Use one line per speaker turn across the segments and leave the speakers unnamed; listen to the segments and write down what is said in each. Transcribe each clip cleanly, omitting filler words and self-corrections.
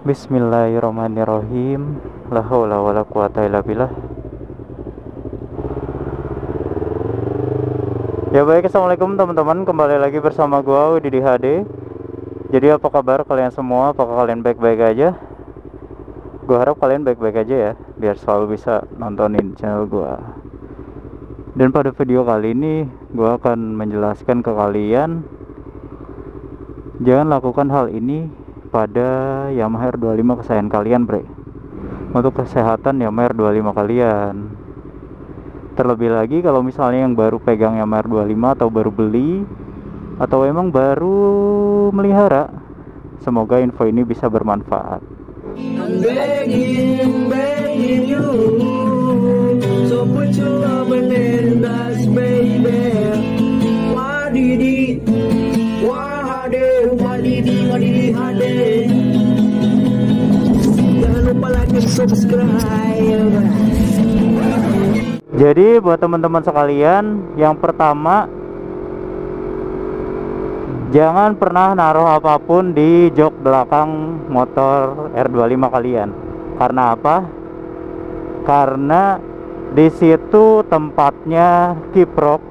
Bismillahirrahmanirrahim. La haula wala quwata illa billah. Ya baik, assalamualaikum teman-teman. Kembali lagi bersama gua Widi di HD. Jadi apa kabar kalian semua? Apakah kalian baik-baik aja? Gua harap kalian baik-baik aja ya, biar selalu bisa nontonin channel gua. Dan pada video kali ini gua akan menjelaskan ke kalian, jangan lakukan hal ini pada Yamaha R25 kesayangan kalian, bre. Untuk kesehatan Yamaha R25 kalian. Terlebih lagi kalau misalnya yang baru pegang Yamaha R25 atau baru beli atau emang baru melihara, semoga info ini bisa bermanfaat.
I'm begging you, so put your love in us, baby. Wadidi, wahade, wadidi, hade. Jangan lupa like dan subscribe.
Jadi buat teman-teman sekalian, yang pertama, jangan pernah naruh apapun di jok belakang motor R25 kalian. Karena apa? Karena di situ tempatnya kiprok,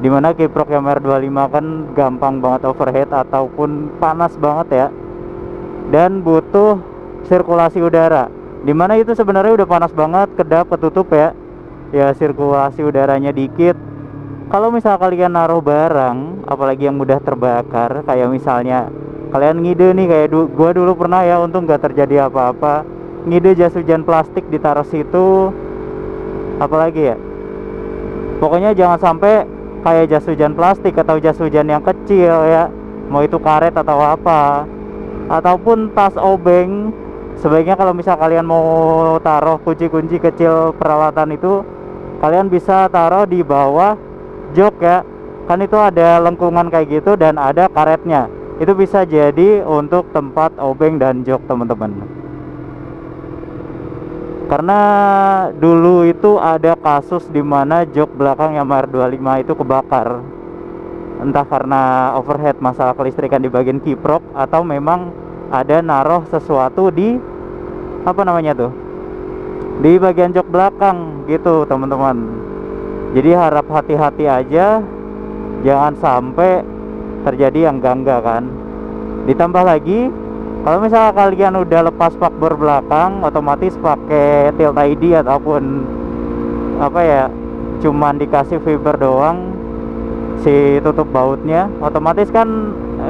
dimana kiprok yang R25 kan gampang banget overheat ataupun panas banget ya, dan butuh sirkulasi udara, dimana itu sebenarnya udah panas banget, kedap ketutup ya, sirkulasi udaranya dikit. Kalau misal kalian naruh barang, apalagi yang mudah terbakar, kayak misalnya kalian ngide nih, kayak gua dulu pernah ya, untung gak terjadi apa-apa, ngide jas hujan plastik ditaruh situ. Apalagi ya, pokoknya jangan sampai kayak jas hujan plastik atau jas hujan yang kecil ya, mau itu karet atau apa, ataupun tas obeng. Sebaiknya kalau misal kalian mau taruh kunci-kunci kecil peralatan itu, kalian bisa taruh di bawah jok ya, kan itu ada lengkungan kayak gitu dan ada karetnya. Itu bisa jadi untuk tempat obeng dan jok teman-teman. Karena dulu itu ada kasus dimana jok belakang Yamaha R25 itu kebakar, entah karena overheat masalah kelistrikan di bagian kiprok, atau memang ada naruh sesuatu di apa namanya tuh, di bagian jok belakang gitu teman-teman. Jadi harap hati-hati aja, jangan sampai terjadi yang enggak kan. Ditambah lagi, kalau misalnya kalian udah lepas spakbor belakang, otomatis pakai tilt ID ataupun apa ya, cuman dikasih fiber doang si tutup bautnya, otomatis kan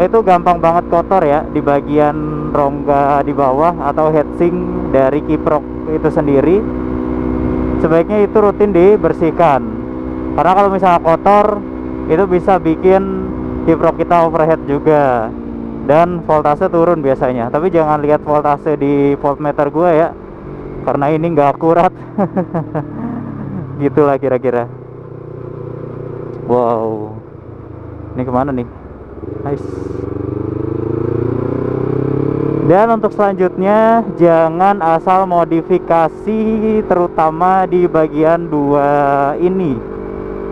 itu gampang banget kotor ya di bagian rongga di bawah atau heatsink dari kiprok itu sendiri. Sebaiknya itu rutin dibersihkan, karena kalau misalnya kotor itu bisa bikin kiprok kita overheat juga dan voltase turun biasanya. Tapi jangan lihat voltase di voltmeter gue ya, karena ini nggak akurat. Gitulah kira-kira. Wow, ini kemana nih? Nice. Dan untuk selanjutnya, jangan asal modifikasi, terutama di bagian dua ini.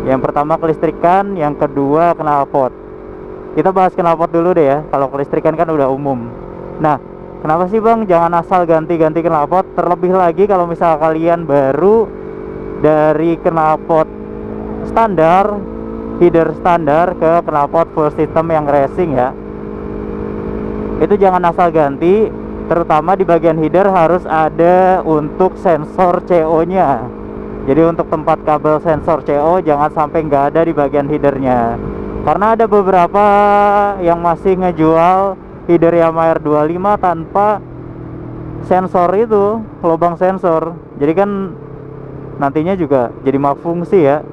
Yang pertama kelistrikan, yang kedua knalpot. Kita bahas knalpot dulu deh ya, kalau kelistrikan kan udah umum. Nah, kenapa sih bang jangan asal ganti-ganti knalpot? Terlebih lagi kalau misal kalian baru dari knalpot standar, header standar ke knalpot full system yang racing ya, itu jangan asal ganti. Terutama di bagian header harus ada untuk sensor CO nya. Jadi untuk tempat kabel sensor CO jangan sampai nggak ada di bagian headernya, karena ada beberapa yang masih ngejual header Yamaha R25 tanpa sensor itu, lubang sensor. Jadi kan nantinya juga jadi malfungsi ya,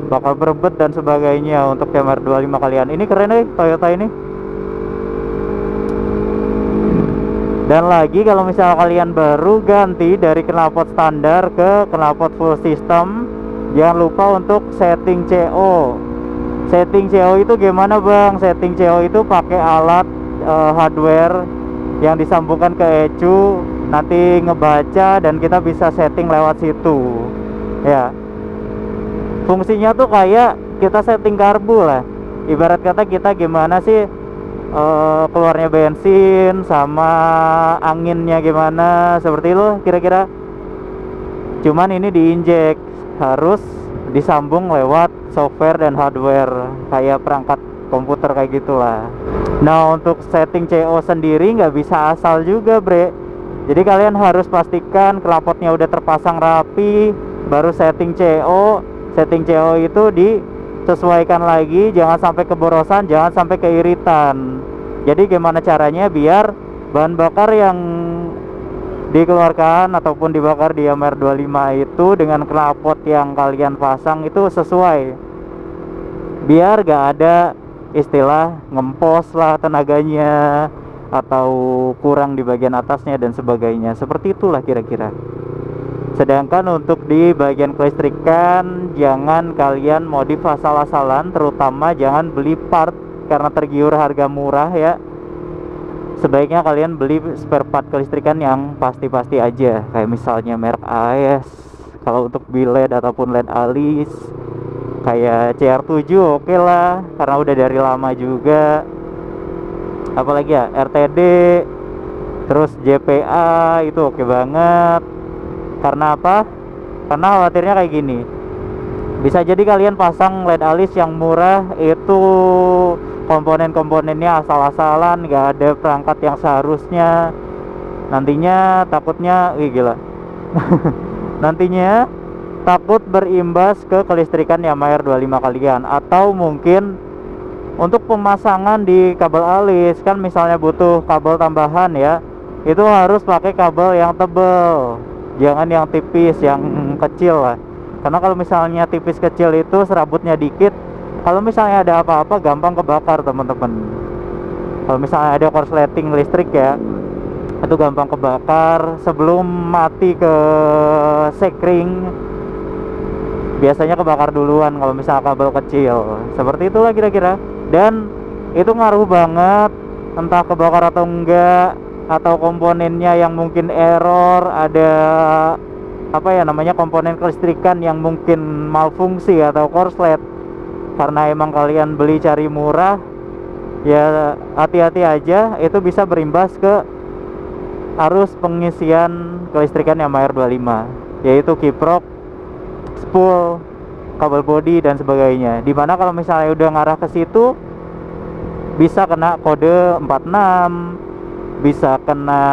bakal berebet dan sebagainya untuk Yamaha R25 kalian. Ini keren deh Toyota ini. Dan lagi kalau misalnya kalian baru ganti dari knalpot standar ke knalpot full system, jangan lupa untuk setting CO. Setting CO itu gimana bang? Setting CO itu pakai alat hardware yang disambungkan ke ECU, nanti ngebaca dan kita bisa setting lewat situ ya. Fungsinya tuh kayak kita setting karbu lah. Ibarat kata kita gimana sih keluarnya bensin sama anginnya gimana, seperti itu kira-kira. Cuman ini diinjek, harus disambung lewat software dan hardware kayak perangkat komputer kayak gitulah. Nah, untuk setting CO sendiri nggak bisa asal juga, bre. Jadi kalian harus pastikan knalpotnya udah terpasang rapi, baru setting CO. Setting CO itu disesuaikan lagi, jangan sampai keborosan, jangan sampai keiritan. Jadi gimana caranya biar bahan bakar yang dikeluarkan ataupun dibakar di MR25 itu dengan knalpot yang kalian pasang itu sesuai, biar gak ada istilah ngempos lah tenaganya atau kurang di bagian atasnya dan sebagainya. Seperti itulah kira-kira. Sedangkan untuk di bagian kelistrikan, jangan kalian modif asal-asalan, terutama jangan beli part karena tergiur harga murah ya. Sebaiknya kalian beli spare part kelistrikan yang pasti-pasti aja, kayak misalnya merek AES. Kalau untuk biled ataupun led alis kayak CR7 oke lah, karena udah dari lama juga. Apalagi ya, RTD, terus JPA itu oke banget. Karena apa? Karena khawatirnya kayak gini, bisa jadi kalian pasang led alis yang murah itu komponen-komponennya asal-asalan, nggak ada perangkat yang seharusnya. Nantinya takutnya, gila nantinya takut berimbas ke kelistrikan Yamaha R25 kalian. Atau mungkin untuk pemasangan di kabel alis, kan misalnya butuh kabel tambahan ya, itu harus pakai kabel yang tebal, jangan yang tipis, yang kecil lah. Karena kalau misalnya tipis kecil itu serabutnya dikit, kalau misalnya ada apa-apa gampang kebakar teman-teman. Kalau misalnya ada korsleting listrik ya, itu gampang kebakar. Sebelum mati ke sekring, biasanya kebakar duluan kalau misalnya kabel kecil. Seperti itulah kira-kira. Dan itu ngaruh banget, entah kebakar atau enggak, atau komponennya yang mungkin error, ada apa ya namanya, komponen kelistrikan yang mungkin malfungsi atau korslet. Karena emang kalian beli cari murah, ya hati-hati aja, itu bisa berimbas ke arus pengisian kelistrikan Yamaha R25, yaitu kiprok, spool, kabel body dan sebagainya. Dimana kalau misalnya udah ngarah ke situ, bisa kena kode 46, bisa kena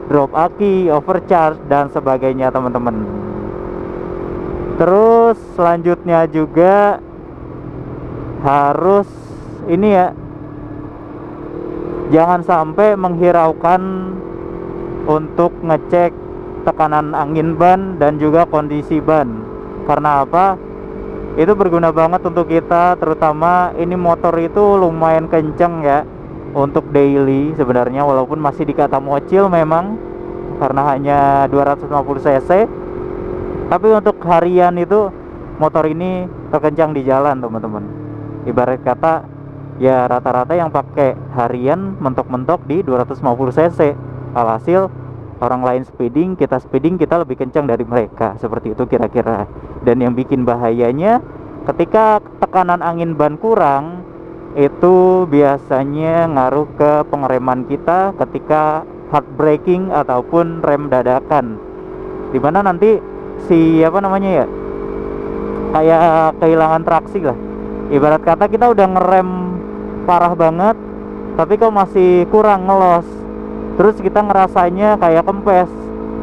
drop aki, overcharge dan sebagainya teman-teman. Terus selanjutnya juga harus ini ya, jangan sampai menghiraukan untuk ngecek tekanan angin ban dan juga kondisi ban. Karena apa? Itu berguna banget untuk kita, terutama ini motor itu lumayan kenceng ya untuk daily sebenarnya, walaupun masih dikata mocil memang karena hanya 250 cc, tapi untuk harian itu motor ini terkencang di jalan teman-teman. Ibarat kata ya rata-rata yang pakai harian mentok-mentok di 250 cc. Alhasil orang lain speeding, kita lebih kencang dari mereka. Seperti itu kira-kira. Dan yang bikin bahayanya, ketika tekanan angin ban kurang, itu biasanya ngaruh ke pengereman kita ketika hard braking ataupun rem dadakan, dimana nanti si apa namanya ya, kayak kehilangan traksi lah. Ibarat kata kita udah ngerem parah banget, tapi kok masih kurang ngelos, terus kita ngerasanya kayak kempes,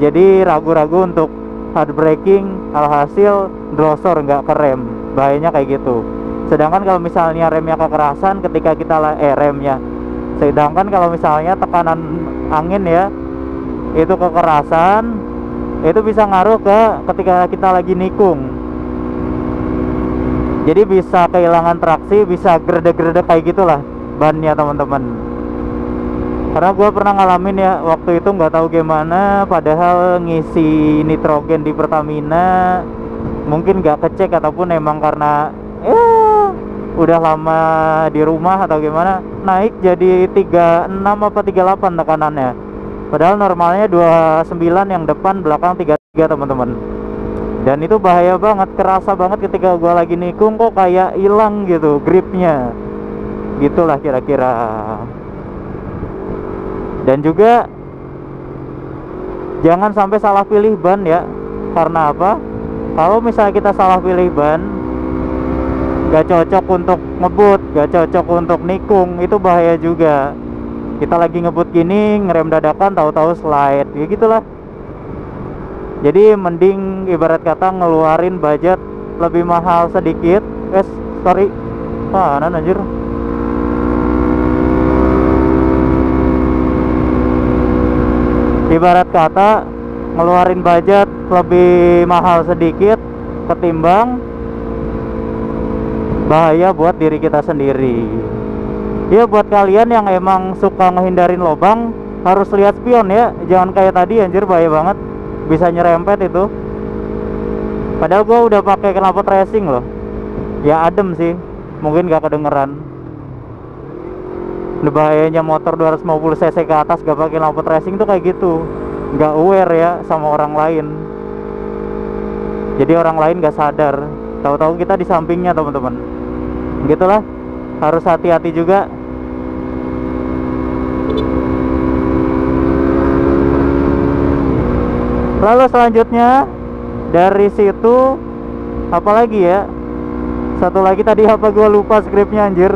jadi ragu-ragu untuk hard braking, alhasil drosor nggak kerem. Bahayanya kayak gitu. Sedangkan kalau misalnya remnya kekerasan, ketika kita sedangkan kalau misalnya tekanan angin ya itu kekerasan, itu bisa ngaruh ke ketika kita lagi nikung. Jadi bisa kehilangan traksi, bisa gredek-gredek kayak gitulah bannya teman-teman. Karena gue pernah ngalamin ya, waktu itu nggak tahu gimana, padahal ngisi nitrogen di Pertamina, mungkin nggak kecek ataupun emang karena udah lama di rumah atau gimana, naik jadi 36 apa 38 tekanannya. Padahal normalnya 29 yang depan, belakang 33 teman-teman. Dan itu bahaya banget, kerasa banget ketika gue lagi nikung, kok kayak hilang gitu gripnya. Gitulah kira-kira. Dan juga jangan sampai salah pilih ban ya. Karena apa? Kalau misalnya kita salah pilih ban, gak cocok untuk ngebut, gak cocok untuk nikung, itu bahaya juga. Kita lagi ngebut gini, ngerem dadakan, tahu-tahu slide, ya gitulah. Jadi mending ibarat kata ngeluarin budget lebih mahal sedikit. Sorry, apaan anjir. Ibarat kata ngeluarin budget lebih mahal sedikit ketimbang bahaya buat diri kita sendiri. Ya buat kalian yang emang suka ngehindarin lubang, harus lihat spion ya. Jangan kayak tadi anjir, bahaya banget, bisa nyerempet itu. Padahal gua udah pakai knalpot racing loh. Ya adem sih, mungkin gak kedengeran. Bahayanya motor 250 cc ke atas gak pakai knalpot racing tuh kayak gitu, gak aware ya sama orang lain. Jadi orang lain gak sadar, tahu-tahu kita di sampingnya teman-teman. Gitulah, harus hati-hati juga. Lalu selanjutnya dari situ apalagi ya? Satu lagi tadi apa gua lupa skripnya anjir.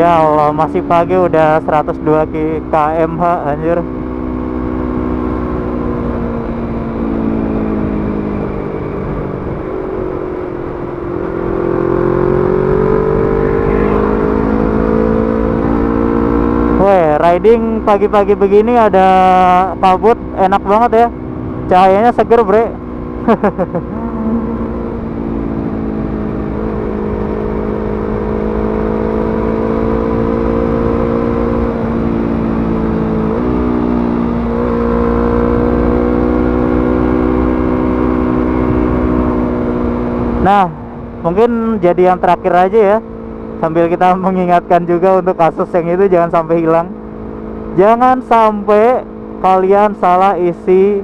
Ya Allah, masih pagi udah 102 km/h anjir. Riding pagi-pagi begini ada kabut, enak banget ya. Cahayanya seger bre. Nah, mungkin jadi yang terakhir aja ya, sambil kita mengingatkan juga untuk kasus yang itu jangan sampai hilang. Jangan sampai kalian salah isi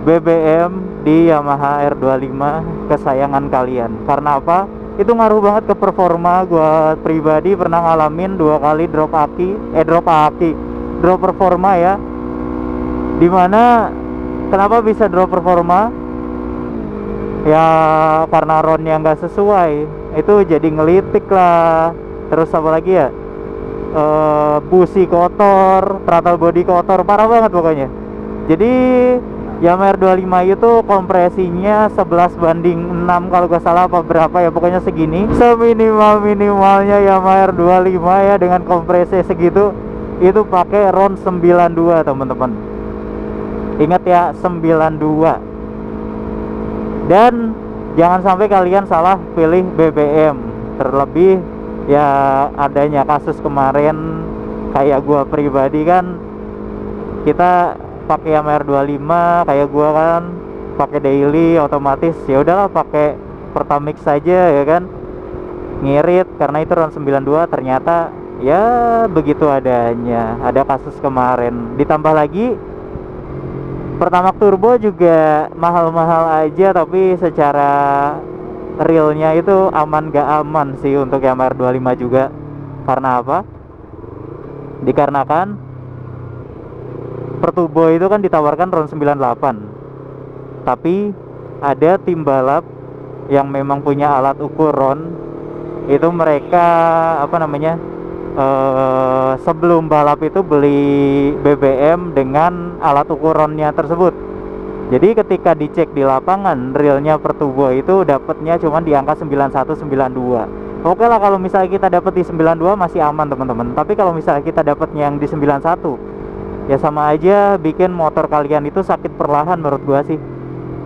BBM di Yamaha R25 kesayangan kalian. Karena apa? Itu ngaruh banget ke performa. Gua pribadi pernah ngalamin 2 kali drop performa ya. Dimana kenapa bisa drop performa? Ya karena ronnya nggak sesuai. Itu jadi ngelitik lah. Terus apa lagi ya? Busi kotor, throttle body kotor, parah banget pokoknya. Jadi Yamaha R25 itu kompresinya 11:6 kalau gak salah, apa berapa ya, pokoknya segini. Seminimal-minimalnya Yamaha R25 ya dengan kompresi segitu itu pakai RON 92 teman-teman. Ingat ya, 92. Dan jangan sampai kalian salah pilih BBM. Terlebih ya adanya kasus kemarin kayak gua pribadi kan, kita pakai Yamaha R25, kayak gua kan pakai daily otomatis, ya udahlah pakai Pertamix saja ya kan, ngirit karena itu RON 92. Ternyata ya begitu adanya, ada kasus kemarin. Ditambah lagi Pertamax turbo juga mahal-mahal aja, tapi secara realnya itu aman gak aman sih untuk Yamaha R25 juga. Karena apa? Dikarenakan perturbo itu kan ditawarkan RON 98, tapi ada tim balap yang memang punya alat ukur RON. Itu mereka sebelum balap itu beli BBM dengan alat ukur RON-nya tersebut. Jadi ketika dicek di lapangan, realnya perturbo itu dapatnya cuma di angka 91, 92. Oke lah, kalau misalnya kita dapat di 92 masih aman teman-teman. Tapi kalau misalnya kita dapatnya yang di 91, ya sama aja bikin motor kalian itu sakit perlahan menurut gua sih.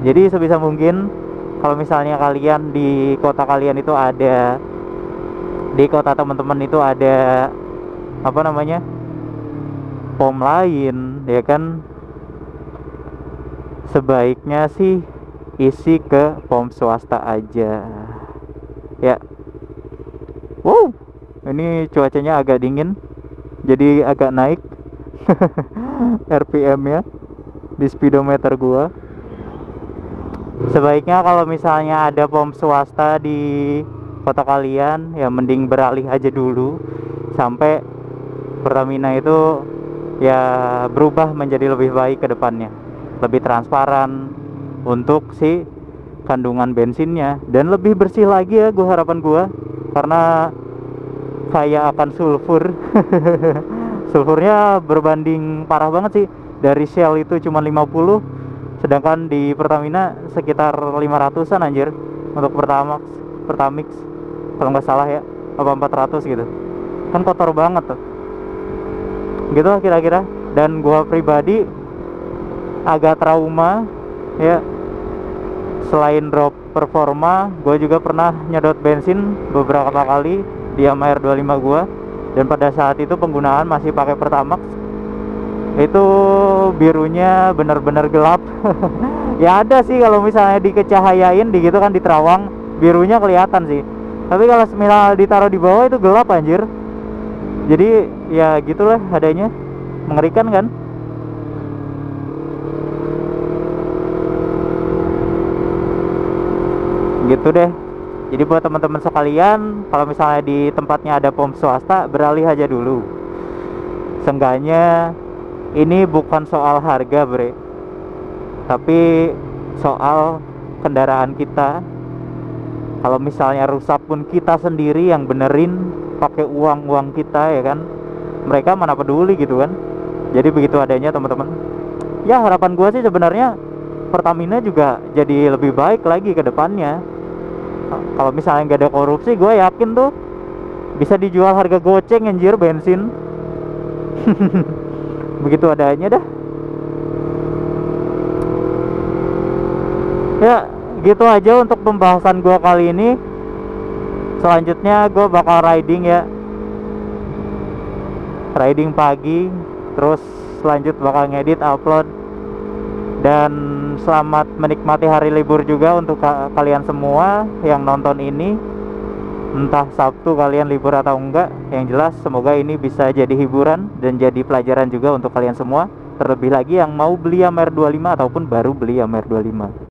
Jadi sebisa mungkin kalau misalnya kalian di kota kalian itu ada, di kota teman-teman itu ada pom lain ya kan, sebaiknya sih isi ke pom swasta aja ya. Wow, ini cuacanya agak dingin, jadi agak naik. RPM ya di speedometer gua. Sebaiknya kalau misalnya ada pom swasta di kota kalian, ya mending beralih aja dulu sampai Pertamina itu ya berubah menjadi lebih baik ke depannya, lebih transparan untuk si kandungan bensinnya dan lebih bersih lagi ya, harapan gua, karena kaya akan sulfur. Sulfurnya berbanding parah banget sih. Dari Shell itu cuma 50, sedangkan di Pertamina sekitar 500-an anjir untuk Pertamix kalau nggak salah ya, apa 400 gitu. Kan kotor banget tuh. Gitu lah kira-kira. Dan gua pribadi agak trauma ya. Selain drop performa, gua juga pernah nyedot bensin beberapa kali di Yamaha R25 gua, dan pada saat itu penggunaan masih pakai Pertamax. Itu birunya bener-bener gelap. Ya ada sih kalau misalnya dikecahayain di gitu kan, di terawang birunya kelihatan sih, tapi kalau semisal ditaruh di bawah itu gelap anjir. Jadi ya gitulah adanya, mengerikan kan. Gitu deh. Jadi buat teman-teman sekalian, kalau misalnya di tempatnya ada pom swasta, beralih aja dulu. Seenggaknya ini bukan soal harga bre, tapi soal kendaraan kita. Kalau misalnya rusak pun kita sendiri yang benerin pakai uang kita ya kan, mereka mana peduli gitu kan. Jadi begitu adanya teman-teman. Ya harapan gue sih sebenarnya Pertamina juga jadi lebih baik lagi ke depannya. Kalau misalnya nggak ada korupsi, gue yakin tuh bisa dijual harga goceng anjir bensin. Begitu adanya dah. Ya gitu aja untuk pembahasan gue kali ini. Selanjutnya gue bakal riding ya, riding pagi, terus lanjut bakal ngedit, upload. Dan selamat menikmati hari libur juga untuk kalian semua yang nonton ini. Entah Sabtu kalian libur atau enggak, yang jelas semoga ini bisa jadi hiburan dan jadi pelajaran juga untuk kalian semua. Terlebih lagi yang mau beli Yamaha R25 ataupun baru beli Yamaha R25.